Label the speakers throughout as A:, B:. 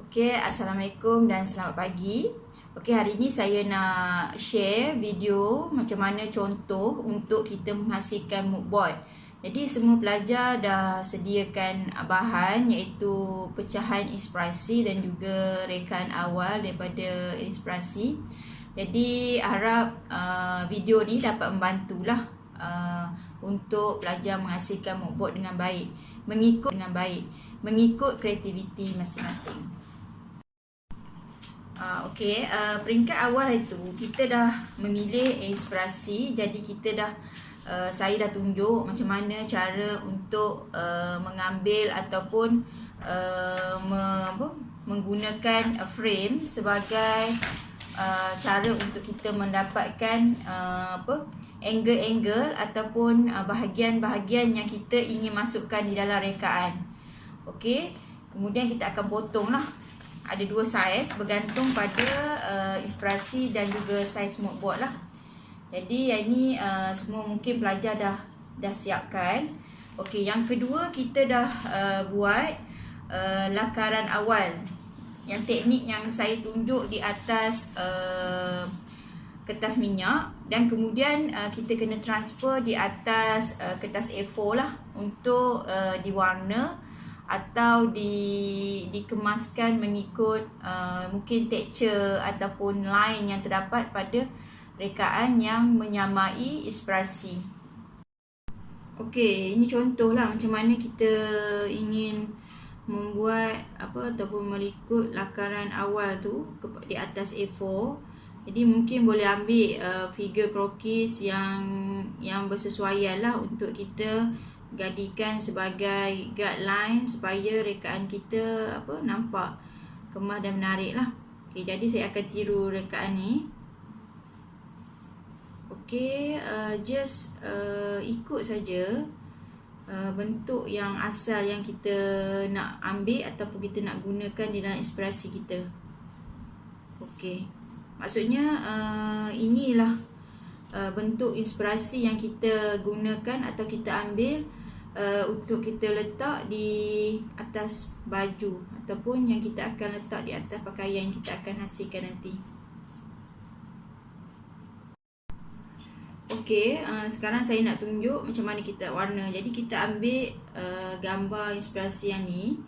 A: Okey, Assalamualaikum dan selamat pagi. Okey, hari ini saya nak share video macam mana contoh untuk kita menghasilkan mood board. Jadi semua pelajar dah sediakan bahan iaitu pecahan inspirasi dan juga rekaan awal daripada inspirasi. Jadi harap video ni dapat membantulah untuk pelajar menghasilkan mood board dengan baik, mengikut kreativiti masing-masing. Peringkat awal itu kita dah memilih inspirasi. Jadi kita dah saya dah tunjuk macam mana cara untuk mengambil ataupun menggunakan frame sebagai cara untuk kita mendapatkan angle-angle ataupun bahagian-bahagian yang kita ingin masukkan di dalam rekaan. Okey, kemudian kita akan potong lah. Ada dua saiz bergantung pada inspirasi dan juga saiz mood board lah. Jadi yang ni semua mungkin pelajar dah siapkan. Okey, yang kedua kita dah buat lakaran awal. Yang teknik yang saya tunjuk di atas kertas minyak, dan kemudian kita kena transfer di atas kertas A4 lah untuk diwarna atau dikemaskan mengikut mungkin texture ataupun line yang terdapat pada rekaan yang menyamai inspirasi. Okey, ini contohlah macam mana kita ingin membuat ataupun mengikut lakaran awal tu di atas A4. Jadi mungkin boleh ambil figure krokis yang bersesuaian lah untuk kita jadikan sebagai guideline supaya rekaan kita nampak kemah dan menarik lah. Okey, jadi saya akan tiru rekaan ni. Okey, just ikut saja bentuk yang asal yang kita nak ambil ataupun kita nak gunakan di dalam inspirasi kita. Okey, maksudnya inilah bentuk inspirasi yang kita gunakan atau kita ambil untuk kita letak di atas baju ataupun yang kita akan letak di atas pakaian yang kita akan hasilkan nanti. Okey, sekarang saya nak tunjuk macam mana kita warna. Jadi kita ambil gambar inspirasi yang ni.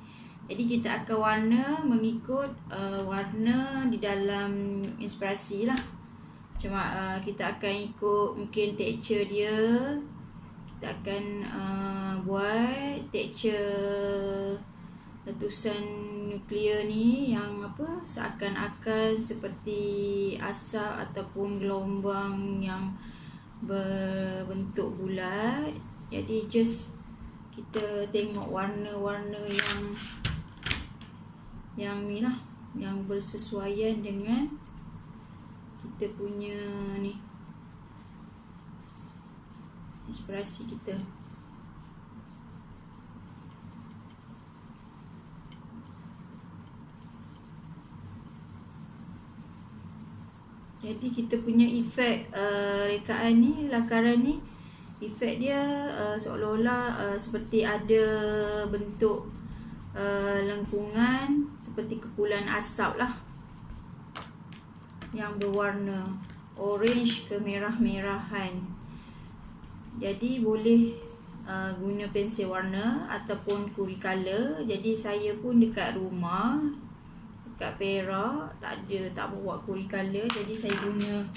A: Jadi kita akan warna mengikut warna di dalam inspirasi lah. Cuma kita akan ikut mungkin texture dia. Kita akan buat texture letusan nuklear ni yang seakan-akan seperti asap ataupun gelombang yang berbentuk bulat. Jadi just kita tengok warna-warna yang ni lah, yang bersesuaian dengan kita punya ni inspirasi kita. Jadi kita punya efek rekaan ni, lakaran ni, efek dia seolah-olah seperti ada bentuk lengkungan seperti kepulan asap lah yang berwarna orange ke merah-merahan. Jadi boleh guna pensel warna ataupun Kuricolor. Jadi saya pun dekat rumah, dekat Perak, tak bawa Kuricolor. Jadi saya guna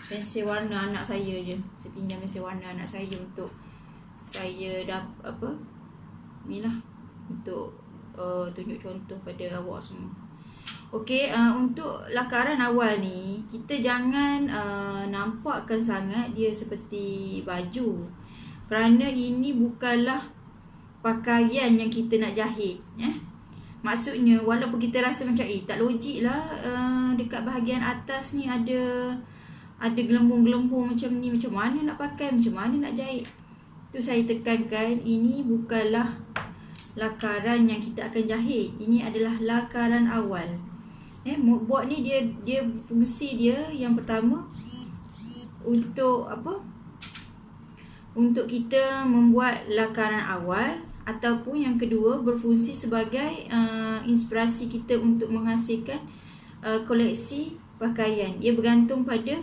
A: pensel warna anak saya je. Saya pinjam pensel warna anak saya untuk saya ni lah, untuk tunjuk contoh pada awak semua. Okey, untuk lakaran awal ni kita jangan nampakkan sangat dia seperti baju, kerana ini bukanlah pakaian yang kita nak jahit. Maksudnya walaupun kita rasa macam tak logik lah, dekat bahagian atas ni ada gelembung-gelembung macam ni, macam mana nak pakai, macam mana nak jahit. Tu saya tekankan, ini bukanlah lakaran yang kita akan jahit. Ini adalah lakaran awal. Mood board ni dia fungsi dia yang pertama untuk untuk kita membuat lakaran awal ataupun yang kedua berfungsi sebagai inspirasi kita untuk menghasilkan koleksi pakaian. Ia bergantung pada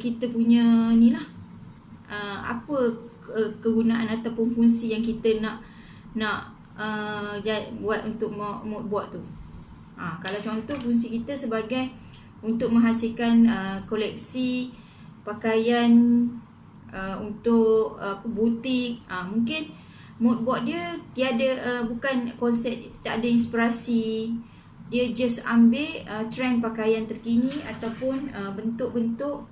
A: kita punya ni lah, apa kegunaan ataupun fungsi yang kita nak buat untuk mood board tu. Kalau contoh fungsi kita sebagai untuk menghasilkan koleksi pakaian untuk butik, mungkin mood board dia tiada bukan konsep, tak ada inspirasi, dia just ambil trend pakaian terkini ataupun bentuk-bentuk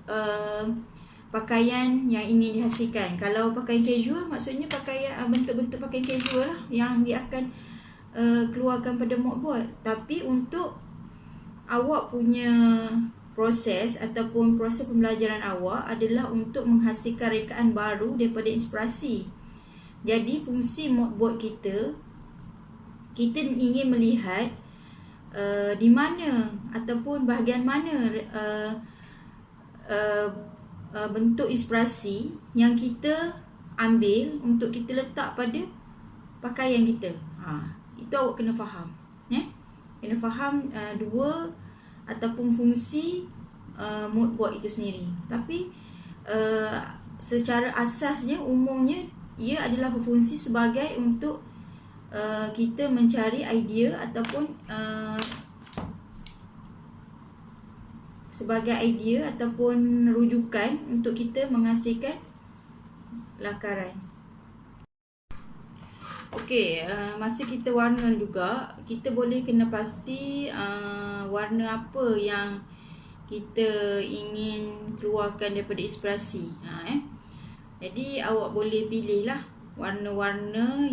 A: pakaian yang ingin dihasilkan. Kalau pakaian casual, maksudnya pakaian bentuk-bentuk pakaian casual lah yang dia akan keluarkan pada mood board. Tapi untuk awak punya proses ataupun proses pembelajaran awak adalah untuk menghasilkan rekaan baru daripada inspirasi. Jadi fungsi mood board kita ingin melihat di mana ataupun bahagian mana bentuk inspirasi yang kita ambil untuk kita letak pada pakaian kita. Itu awak kena faham. Kena faham dua ataupun fungsi mood board itu sendiri. Tapi secara asasnya, umumnya ia adalah berfungsi sebagai untuk kita mencari idea ataupun sebagai idea ataupun rujukan untuk kita menghasilkan lakaran. Okey, masa kita warna juga, kita boleh kena pasti warna apa yang kita ingin keluarkan daripada inspirasi. Jadi awak boleh pilih lah warna-warna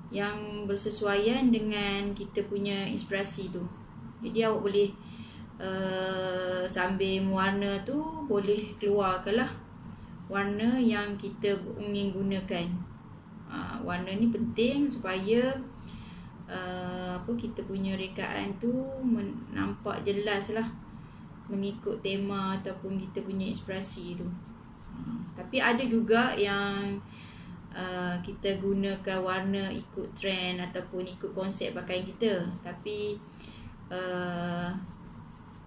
A: yang bersesuaian dengan kita punya inspirasi tu. Jadi awak boleh sambil mewarna tu boleh keluarkan lah warna yang kita ingin gunakan. Warna ni penting supaya kita punya rekaan tu nampak jelas lah, mengikut tema ataupun kita punya inspirasi tu. Tapi ada juga yang kita gunakan warna ikut trend ataupun ikut konsep pakaian kita. Tapi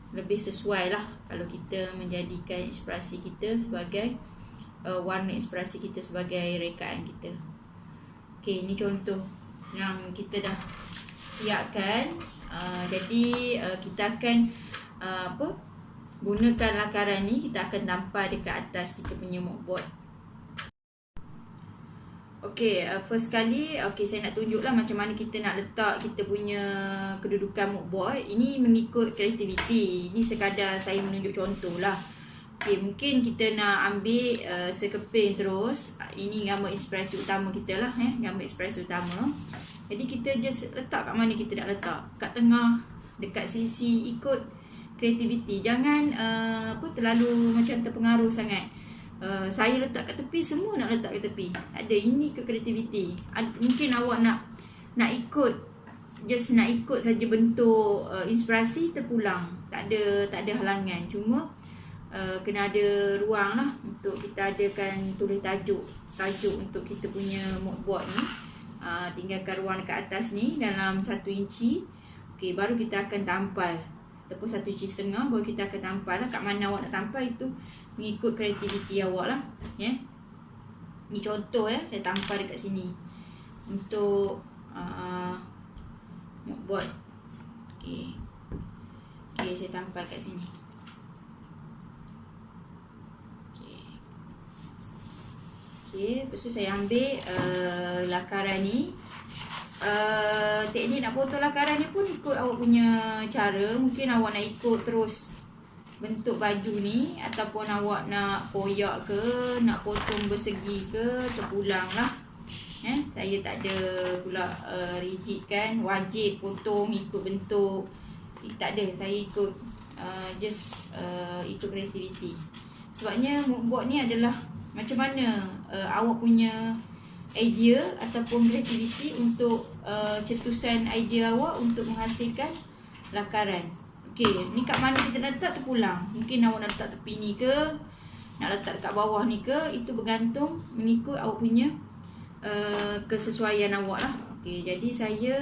A: lebih sesuai lah kalau kita menjadikan inspirasi kita sebagai warna inspirasi kita sebagai rekaan kita. Okey, ni contoh yang kita dah siapkan. Jadi kita akan gunakan lakaran ni, kita akan tampal dekat atas kita punya mood board. Okey, first kali saya nak tunjuklah macam mana kita nak letak kita punya kedudukan mood board. Ini mengikut kreativiti. Ini sekadar saya menunjuk contoh lah. Okey, mungkin kita nak ambil sekeping terus. Ini gambar inspirasi utama kita lah, gambar inspirasi utama. Jadi kita just letak kat mana kita nak letak. Kat tengah, dekat sisi, ikut kreativiti. Jangan terlalu macam terpengaruh sangat. Saya letak kat tepi, semua nak letak kat tepi. Ada, ini ke kreativiti. Mungkin awak nak ikut, just nak ikut saja bentuk inspirasi, terpulang. Tak ada halangan. Cuma kena ada ruang lah untuk kita adakan tulis tajuk untuk kita punya mood board ni. Tinggalkan ruang dekat atas ni dalam 1 inci. Okey, baru kita akan tampal. Ataupun 1,5 inci baru kita akan tampal lah. Kat mana awak nak tampal itu mengikut kreativiti awak lah. Ni contoh saya tampal dekat sini untuk mood board. Okey, saya tampal kat sini. Lepas tu saya ambil lakaran ni. Teknik nak potong lakaran ni pun ikut awak punya cara. Mungkin awak nak ikut terus bentuk baju ni, ataupun awak nak koyak ke, nak potong bersegi ke, terpulang lah. Saya tak ada pula rigid kan, wajib potong ikut bentuk. Tak ada, saya ikut just ikut kreativiti. Sebabnya mood board ni adalah macam mana awak punya idea ataupun kreativiti untuk cetusan idea awak untuk menghasilkan lakaran. Okey, ni kat mana kita nak letak, terpulang. Mungkin awak nak letak tepi ni ke, nak letak dekat bawah ni ke, itu bergantung mengikut awak punya kesesuaian awak lah. Okey, jadi saya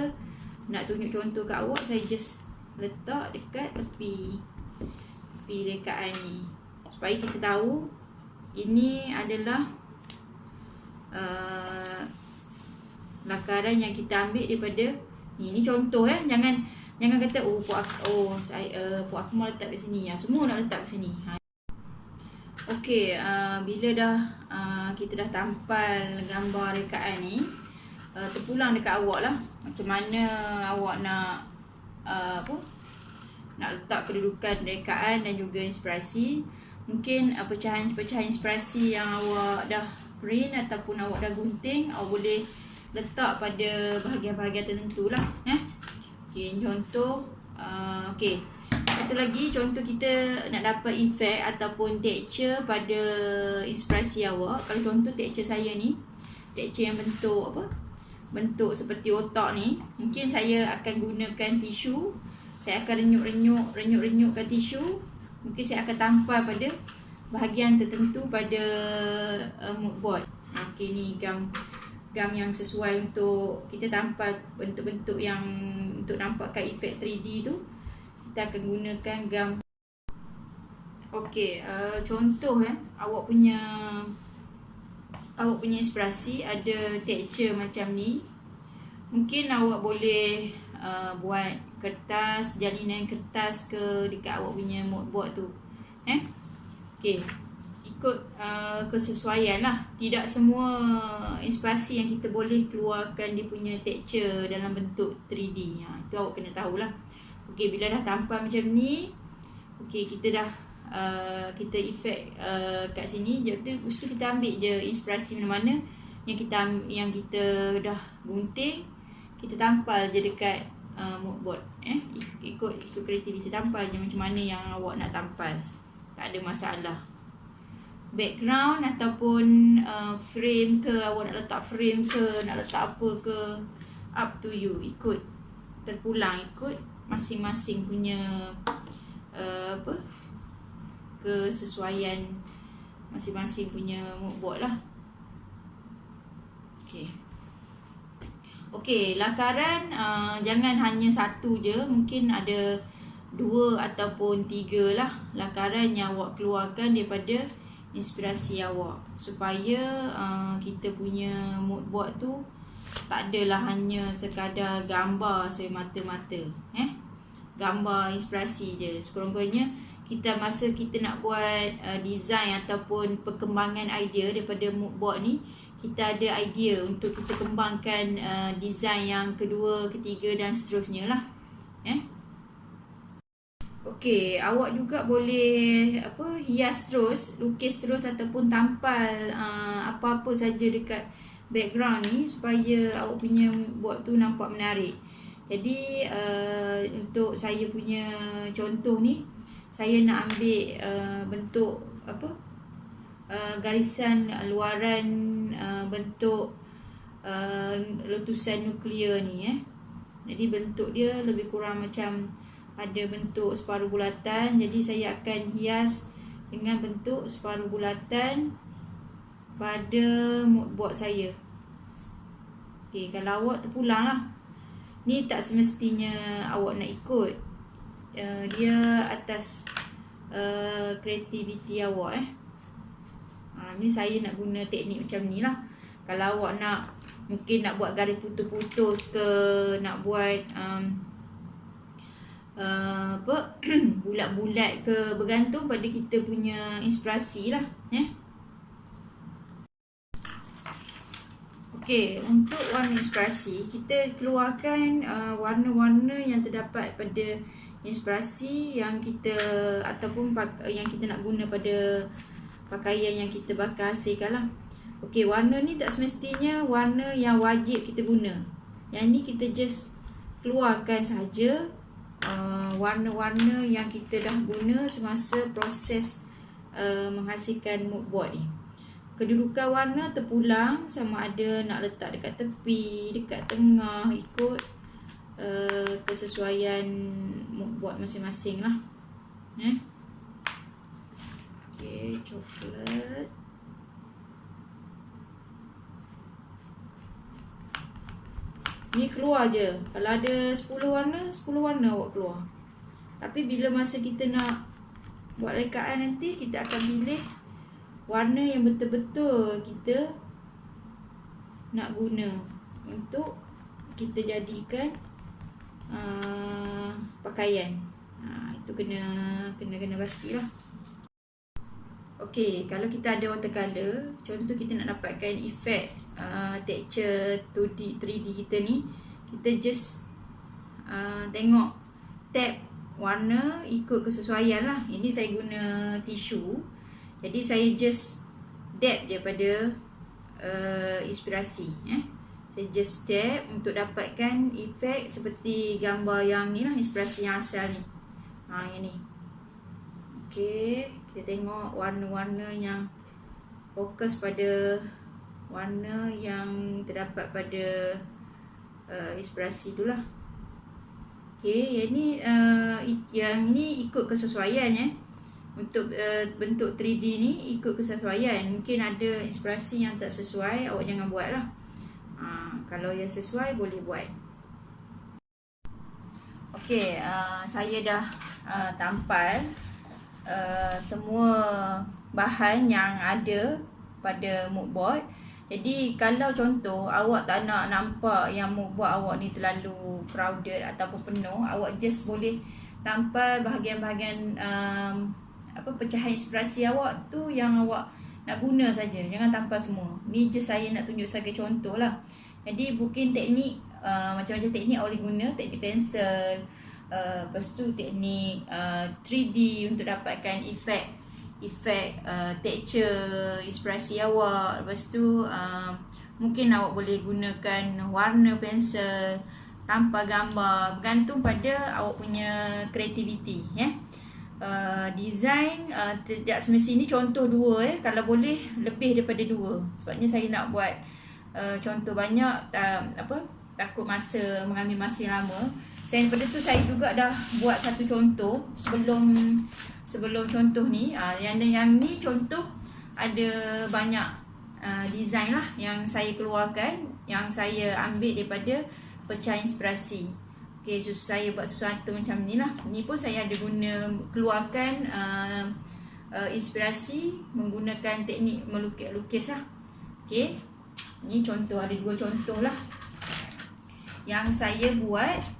A: nak tunjuk contoh kat awak, saya just letak dekat tepi rekaan ni supaya kita tahu ini adalah lakaran yang kita ambil daripada ni contoh jangan kata puak aku mau letak kat sini, semua nak letak kat sini. Okey, bila dah kita dah tampal gambar rekaan ni, terpulang dekat awak lah macam mana awak nak nak letak kedudukan rekaan dan juga inspirasi. Mungkin pecahan-pecahan inspirasi yang awak dah print ataupun awak dah gunting, awak boleh letak pada bahagian-bahagian tertentu lah. Okey, contoh okey, satu lagi contoh kita nak dapat efek ataupun texture pada inspirasi awak. Kalau contoh texture saya ni, texture yang bentuk seperti otak ni, mungkin saya akan gunakan tisu. Saya akan renyuk-renyukkan tisu. Mungkin saya akan tampal pada bahagian tertentu pada mood board. Okey, ni gam yang sesuai untuk kita tampal bentuk-bentuk yang untuk nampakkan efek 3D tu. Kita akan gunakan gam. Okey, contoh awak punya inspirasi ada texture macam ni. Mungkin awak boleh buat kertas, jalinan kertas ke dekat awak punya mood board tu. Okey, ikut kesesuaian lah. Tidak semua inspirasi yang kita boleh keluarkan dia punya texture dalam bentuk 3D. Itu awak kena tahulah. Okey, bila dah tampal macam ni, okey, kita dah kita efek kat sini. Lepas tu kita ambil je inspirasi mana-mana yang kita dah gunting, kita tampal je dekat mood board. Ikut kreativiti, tampal je macam mana yang awak nak tampal. Tak ada masalah. Background ataupun frame ke, awak nak letak frame ke, nak letak apa ke, up to you. Ikut terpulang, ikut masing-masing punya kesesuaian masing-masing punya mood board lah. Okey, lakaran jangan hanya satu je, mungkin ada 2 ataupun 3 lah lakaran yang awak keluarkan daripada inspirasi awak, supaya kita punya mood board tu tak adalah hanya sekadar gambar semata-mata. Gambar inspirasi je. Sekurang-kurangnya masa kita nak buat design ataupun perkembangan idea daripada mood board ni, kita ada idea untuk kita kembangkan design yang kedua, ketiga dan seterusnya lah. Okey, awak juga boleh hias terus, lukis terus ataupun tampal apa-apa saja dekat background ni supaya awak punya board tu nampak menarik. Jadi untuk saya punya contoh ni, saya nak ambil bentuk garisan luaran bentuk letusan nuklear ni. Jadi bentuk dia lebih kurang macam ada bentuk separuh bulatan. Jadi saya akan hias dengan bentuk separuh bulatan pada mood board saya. Okey, kalau awak terpulang lah, ni tak semestinya awak nak ikut, dia atas kreativiti awak. Ni saya nak guna teknik macam ni lah. Kalau awak mungkin nak buat garis putus-putus ke, nak buat bulat-bulat ke, bergantung pada kita punya inspirasi lah. Okey, untuk warna inspirasi, kita keluarkan warna-warna yang terdapat pada inspirasi yang kita ataupun yang kita nak guna pada pakaian yang kita bakal hasilkan lah. Okey, warna ni tak semestinya warna yang wajib kita guna. Yang ni kita just keluarkan saja warna-warna yang kita dah guna semasa proses menghasilkan mood board ni. Kedudukan warna terpulang, sama ada nak letak dekat tepi, dekat tengah, ikut kesesuaian mood board masing-masing lah. Okey, coklat. Ni keluar je. Kalau ada 10 warna awak keluar. Tapi bila masa kita nak buat rekaan nanti, kita akan pilih warna yang betul-betul kita nak guna untuk kita jadikan pakaian. Itu kena pastilah. Okey, kalau kita ada watercolor, contoh kita nak dapatkan efek texture 2D, 3D kita ni, kita just tengok tab warna ikut kesesuaian lah. Ini saya guna tisu, jadi saya just dab je pada inspirasi. Saya just dab untuk dapatkan efek seperti gambar yang ni lah, inspirasi yang asal ni. Yang ni. Okey, kita tengok warna-warna yang fokus pada warna yang terdapat pada inspirasi tu lah. Okey, yang ni ikut kesesuaian untuk bentuk 3D ni ikut kesesuaian. Mungkin ada inspirasi yang tak sesuai, awak jangan buat lah. Kalau yang sesuai boleh buat. Okey, saya dah tampal semua bahan yang ada pada moodboard. Jadi kalau contoh awak tak nak nampak yang moodboard awak ni terlalu crowded ataupun penuh, awak just boleh tampal bahagian-bahagian pecahan inspirasi awak tu yang awak nak guna saja. Jangan tampal semua. Ni je saya nak tunjuk sebagai contoh lah. Jadi mungkin teknik macam-macam teknik awak boleh guna. Teknik pensel, lepas tu teknik 3D untuk dapatkan efek texture inspirasi awak. Lepas tu mungkin awak boleh gunakan warna pensel, tanpa gambar, bergantung pada awak punya kreativiti. Design tidak semestinya contoh 2, kalau boleh lebih daripada 2. Sebabnya saya nak buat contoh banyak, takut mengambil masa yang lama. Daripada tu saya juga dah buat satu contoh sebelum contoh ni. Yang ni contoh ada banyak design lah yang saya keluarkan, yang saya ambil daripada pecahan inspirasi. Okey, saya buat sesuatu macam ni lah. Ni pun saya ada keluarkan inspirasi menggunakan teknik melukis lah. Okey, ni contoh, ada 2 contoh lah yang saya buat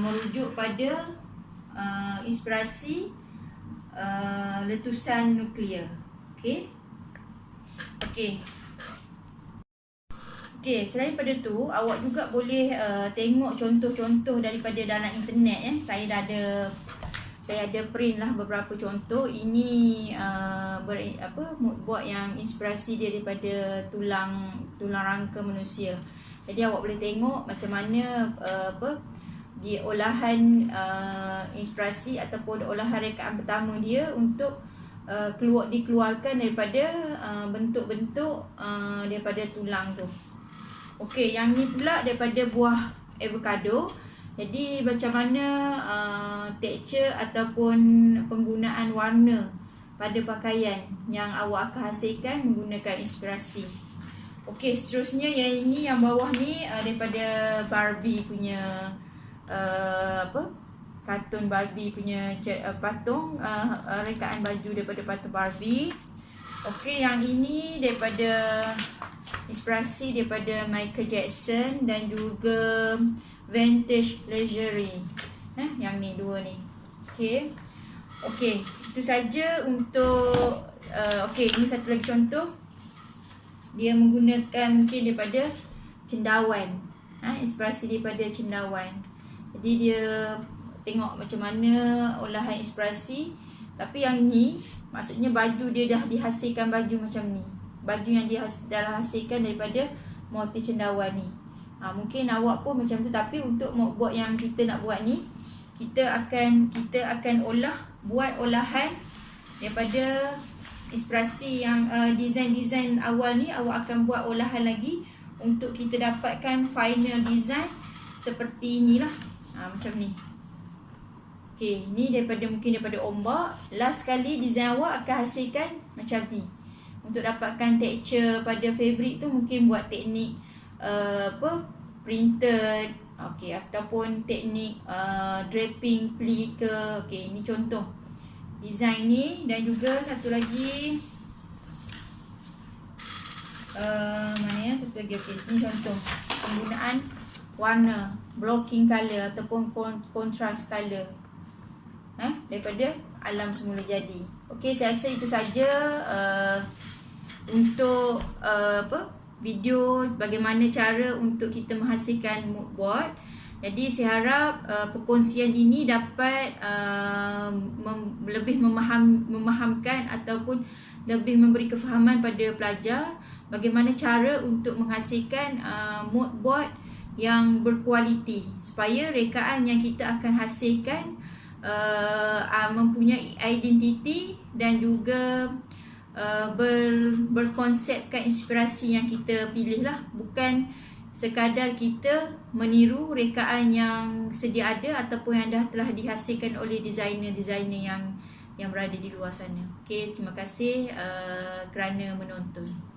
A: merujuk pada inspirasi letusan nuklear. Okey, selain pada tu, awak juga boleh tengok contoh-contoh daripada dalam internet. Saya ada print lah beberapa contoh. Ini moodboard yang inspirasi dia daripada tulang rangka manusia. Jadi awak boleh tengok macam mana di olahan inspirasi ataupun olahan rekaan pertama dia untuk dikeluarkan daripada bentuk-bentuk daripada tulang tu. Okey, yang ni pula daripada buah avocado. Jadi macam mana texture ataupun penggunaan warna pada pakaian yang awak akan hasilkan menggunakan inspirasi. Okey, seterusnya yang ini, yang bawah ni daripada Barbie punya kartun Barbie punya patung, rekaan baju daripada patung Barbie. Okey, yang ini daripada inspirasi daripada Michael Jackson dan juga Vintage Lingerie. Yang ni, 2 ni. Okey, itu saja untuk okey, ini satu lagi contoh. Dia menggunakan mungkin daripada cendawan. Inspirasi daripada cendawan. Jadi dia tengok macam mana olahan inspirasi. Tapi yang ni maksudnya baju dia dah dihasilkan baju macam ni. Baju yang dia dah hasilkan daripada motif cendawan ni. Mungkin awak pun macam tu, tapi untuk moodboard yang kita nak buat ni, kita akan buat olahan daripada inspirasi yang design awal ni. Awak akan buat olahan lagi untuk kita dapatkan final design seperti inilah. Macam ni. Okey, ni mungkin daripada ombak. Last kali design awak akan hasilkan macam ni. Untuk dapatkan texture pada fabric tu, mungkin buat teknik printed, okey, ataupun teknik draping pleat ke. Okey, ini contoh design ni. Dan juga satu lagi mana ya, satu lagi. Okey, ini contoh penggunaan warna, blocking color ataupun contrast color daripada alam semula jadi. Okey, saya rasa itu saja untuk video bagaimana cara untuk kita menghasilkan mood board. Jadi saya harap perkongsian ini dapat lebih memahamkan ataupun lebih memberi kefahaman pada pelajar bagaimana cara untuk menghasilkan mood board yang berkualiti, supaya rekaan yang kita akan hasilkan mempunyai identiti dan juga berkonsepkan inspirasi yang kita pilih lah. Bukan sekadar kita meniru rekaan yang sedia ada ataupun yang telah dihasilkan oleh designer-designer yang berada di luar sana. Okey, terima kasih kerana menonton.